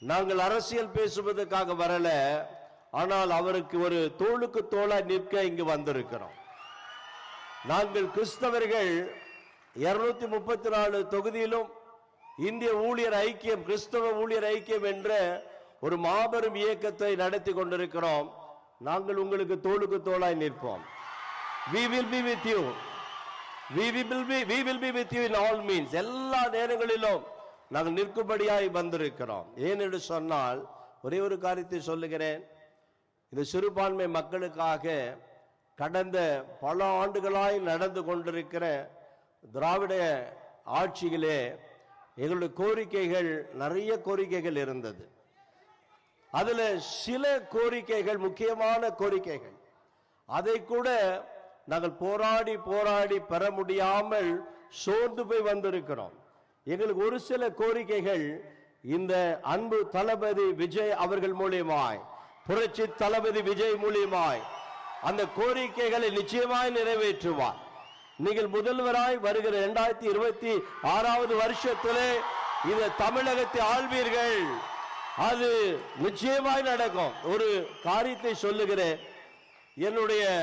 நாங்கள் அரசியல் பேசுவதற்காக வரல, ஆனால் அவருக்கு ஒரு தோளுக்கு தோளா நிற்க இங்கு வந்திருக்கிறோம். நாங்கள் கிறிஸ்தவர்கள் 234 தொகுதியிலும் இந்திய ஊழியர் ஐக்கியம், கிறிஸ்தவ ஊழியர் ஐக்கியம் என்ற ஒரு மாபெரும் இயக்கத்தை நடத்தி கொண்டிருக்கிறோம். நாங்கள் உங்களுக்கு தோளுக்கு தோளாய் நிற்போம். We will be with you. We will be with you in all means. எல்லா நேரங்களிலும் நாங்கள் நிற்கும்படியாய் வந்திருக்கிறோம். ஏனென்று சொன்னால் ஒரே ஒரு காரியத்தை சொல்லுகிறேன். இந்த சிறுபான்மை மக்களுக்காக கடந்த பல ஆண்டுகளாய் நடந்து கொண்டிருக்கிற திராவிட ஆட்சியிலே எங்களுடைய கோரிக்கைகள், நிறைய கோரிக்கைகள் இருந்தது. அதுல சில கோரிக்கைகள், முக்கியமான கோரிக்கைகள், அதை கூட நாங்கள் போராடி போராடி பெற முடியாமல் சோர்ந்து போய் வந்திருக்கிறோம். எங்களுக்கு ஒரு சில கோரிக்கைகள் இந்த அன்பு தளபதி விஜய் அவர்கள் மூலியமாய், புரட்சி தளபதி விஜய் மூலியமாய் அந்த கோரிக்கைகளை நிச்சயமாய் நிறைவேற்றுவார். நீங்கள் முதல்வராய் வருகிற 2026 வருஷத்திலே இந்த தமிழகத்தை ஆள்வீர்கள். அது நிச்சயமாய் நடக்கும். ஒரு காரியத்தை சொல்லுகிறேன். என்னுடைய